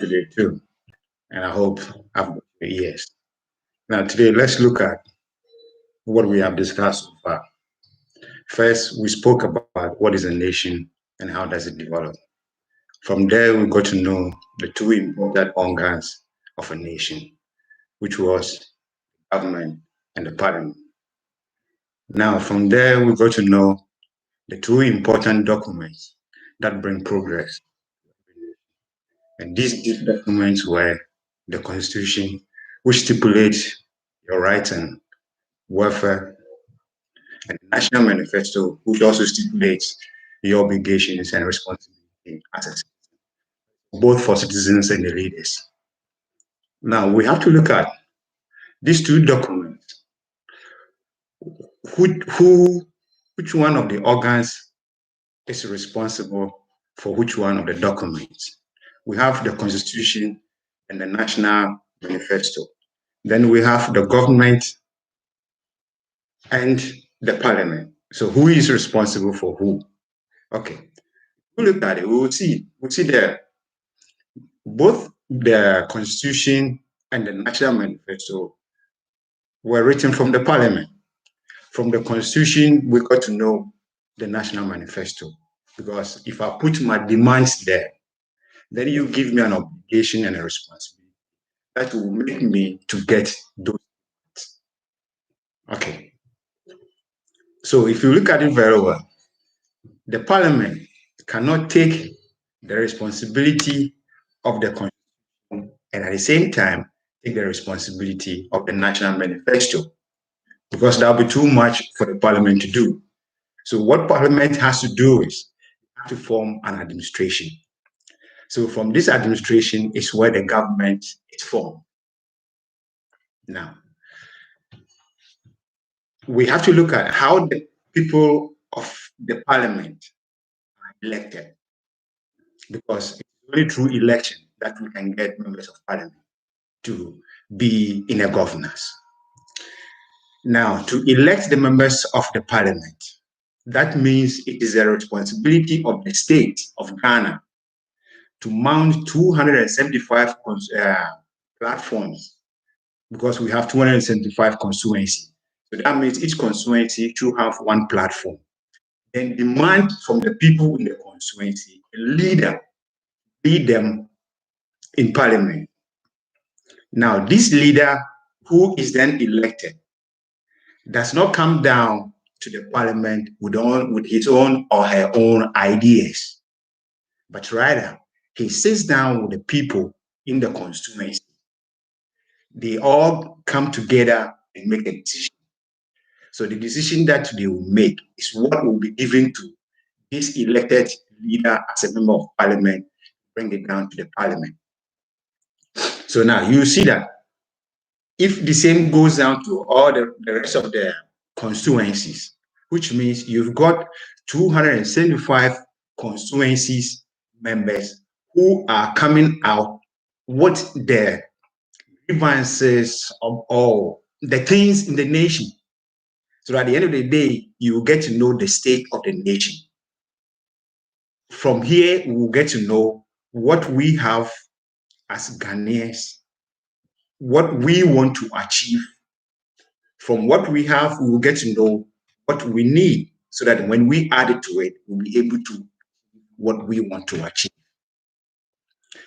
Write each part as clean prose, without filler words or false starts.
today too, and I hope I've got your ears. Now, today, let's look at what we have discussed so far. First, we spoke about what is a nation and how does it develop. From there, we got to know the two important organs of a nation, which was government and the parliament. Now, from there, we got to know the two important documents that bring progress. And these documents were the Constitution, which stipulates your rights and welfare, and the National Manifesto, which also stipulates your obligations and responsibility as a citizen, both for citizens and the leaders. Now, we have to look at these two documents. Who, which one of the organs is responsible for which one of the documents? We have the Constitution and the National Manifesto. Then we have the government and the parliament. So who is responsible for who? Okay, we look at it, we'll see that both the Constitution and the National Manifesto were written from the parliament. From the Constitution, we got to know the National Manifesto, because if I put my demands there, then you give me an obligation and a responsibility that will make me to get those. Okay. So if you look at it very well, the parliament cannot take the responsibility of the Constitution and at the same time take the responsibility of the National Manifesto, because that will be too much for the parliament to do. So what parliament has to do is to form an administration. So from this administration is where the government is formed. Now, we have to look at how the people of the parliament are elected, because it's only through election that we can get members of parliament to be in a governance. Now, to elect the members of the parliament, that means it is a responsibility of the state of Ghana to mount 275 platforms, because we have 275 constituencies. So that means each constituency should have one platform. Then demand from the people in the constituency a leader lead them in parliament. Now, this leader who is then elected does not come down to the parliament with his own or her own ideas, but rather he sits down with the people in the constituency. They all come together and make a decision. So the decision that they will make is what will be given to this elected leader as a member of parliament, bring it down to the parliament. So now you see that if the same goes down to all the rest of the constituencies, which means you've got 275 constituencies members who are coming out what the grievances of all the things in the nation. So at the end of the day, you will get to know the state of the nation. From here, we will get to know what we have as Ghanaians, what we want to achieve. From what we have, we will get to know what we need, so that when we add it to it, we'll be able to what we want to achieve.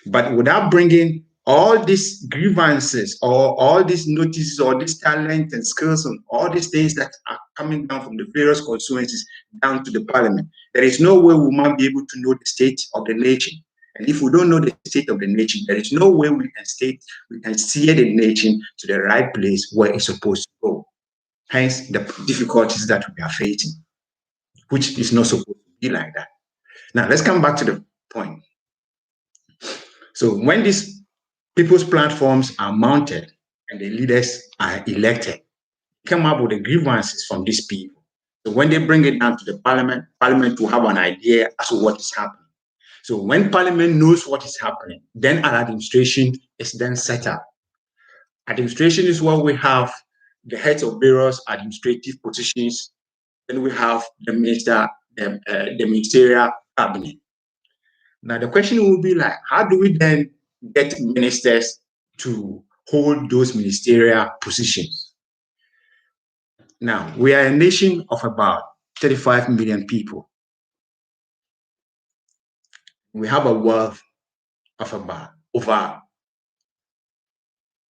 But without bringing all these grievances or all these notices or this talent and skills and all these things that are coming down from the various constituencies down to the parliament, there is no way we might be able to know the state of the nation. And if we don't know the state of the nation, there is no way we can steer the nation to the right place where it's supposed to go. Hence the difficulties that we are facing, which is not supposed to be like that. Now let's come back to the point. So when these people's platforms are mounted and the leaders are elected, come up with the grievances from these people. So when they bring it down to the parliament, parliament will have an idea as to what is happening. So when parliament knows what is happening, then an administration is then set up. Administration is where we have the heads of various administrative positions. Then we have the ministerial cabinet. Now the question will be like, how do we then get ministers to hold those ministerial positions. Now, we are a nation of about 35 million people. We have a wealth of about over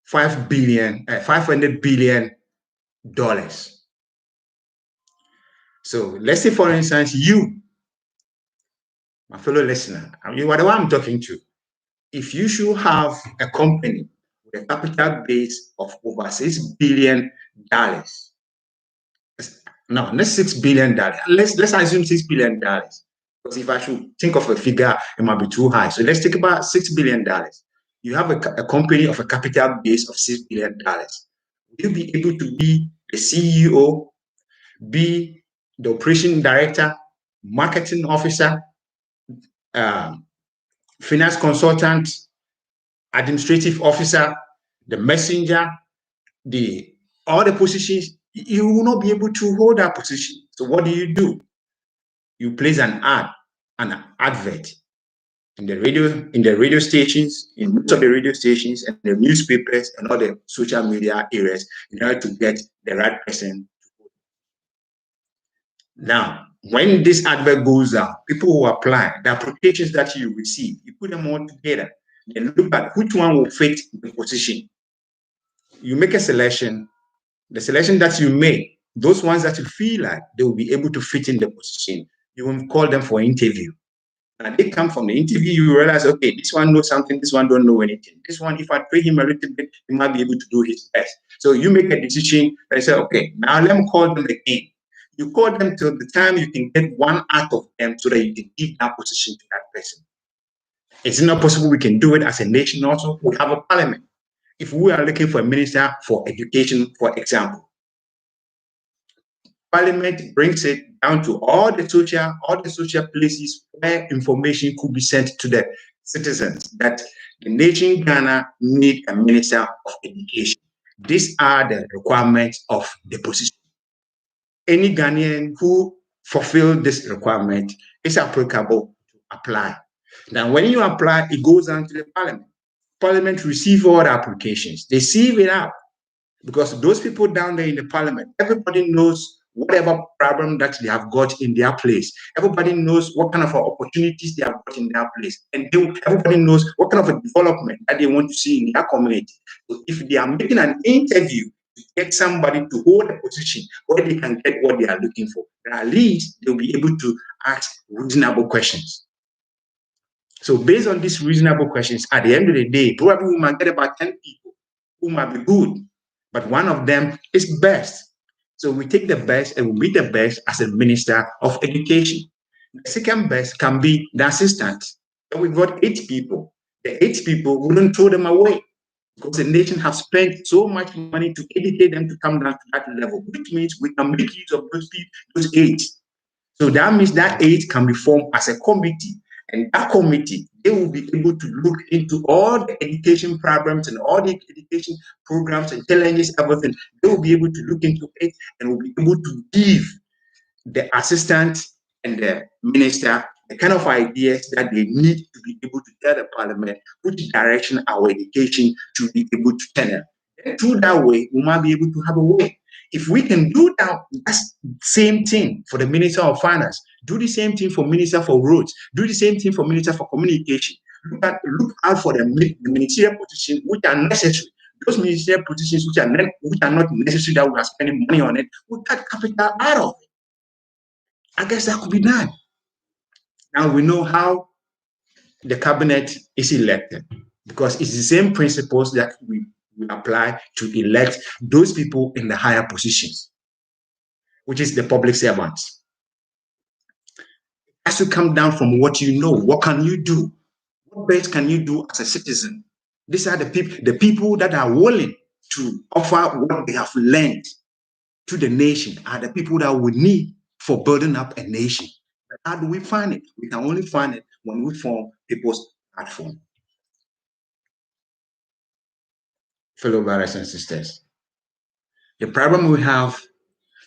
500 billion dollars. So let's say, for instance, you, my fellow listener, you are the one I'm talking to. If you should have a company with a capital base of over $6 billion, no, not $6 billion. Let's assume $6 billion. Because if I should think of a figure, it might be too high. So let's think about $6 billion. You have a company of a capital base of $6 billion. Will you be able to be the CEO, be the operation director, marketing officer, finance consultant, administrative officer, the messenger, all the positions? You will not be able to hold that position. So what do? You place an advert in the radio stations, in most of the radio stations and the newspapers and all the social media areas in order to get the right person. Now, when this advert goes out, people who apply, the applications that you receive, you put them all together and look at which one will fit the position. You make a selection. The selection that you make, those ones that you feel like they will be able to fit in the position, you will call them for interview. And they come from the interview, you realize, okay, this one knows something, this one don't know anything. This one, if I pay him a little bit, he might be able to do his best. So you make a decision and say, okay, now let me call them again. You call them till the time you can get one out of them so that you can give that position to that person. Is it not possible we can do it as a nation also? We have a parliament. If we are looking for a minister for education, for example, Parliament brings it down to all the social places where information could be sent to the citizens that the nation Ghana need a minister of education. These are the requirements of the position. Any Ghanaian who fulfill this requirement is applicable to apply. Now, when you apply, it goes down to the Parliament. Parliament receive all the applications. They sieve it out because those people down there in the Parliament, everybody knows whatever problem that they have got in their place. Everybody knows what kind of opportunities they have got in their place. And everybody knows what kind of a development that they want to see in their community. So if they are making an interview to get somebody to hold a position where they can get what they are looking for, then at least they'll be able to ask reasonable questions. So based on these reasonable questions, at the end of the day, probably we might get about 10 people who might be good, but one of them is best. So we take the best and we meet the best as a minister of education. The second best can be the assistant. So we've got 8 people. The 8 people, we don't throw them away because the nation has spent so much money to educate them to come down to that level, which means we can make use of those people, those 8. So that means that 8 can be formed as a committee. And that committee, they will be able to look into all the education problems and all the education programs and challenges, everything. They will be able to look into it and will be able to give the assistant and the minister the kind of ideas that they need to be able to tell the parliament which direction our education should be able to turn. And through that way, we might be able to have a way. If we can do that same thing for the Minister of Finance, do the same thing for Minister for Roads, do the same thing for Minister for Communication, look out for the ministerial positions which are necessary. Those ministerial positions which are not necessary that we are spending money on it, we cut capital out of it. I guess that could be done. Now we know how the cabinet is elected because it's the same principles that we apply to elect those people in the higher positions, which is the public servants. It has to come down from what you know. What can you do? What best can you do as a citizen? These are the people that are willing to offer what they have learned to the nation are the people that we need for building up a nation. But how do we find it? We can only find it when we form people's platform. Fellow brothers and sisters, the problem we have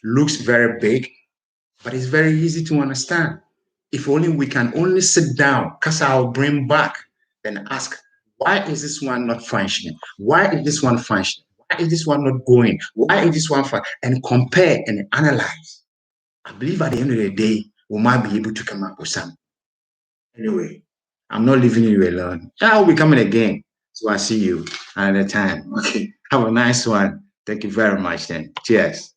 looks very big, but it's very easy to understand. If only we can only sit down, cast our brain back, and ask, Why is this one not functioning? Why is this one functioning? Why is this one not going? Why is this one fun? And compare and analyze. I believe at the end of the day, we might be able to come up with something. Anyway, I'm not leaving you alone. I'll be coming again. So I see you another time. Okay. Have a nice one. Thank you very much then. Cheers.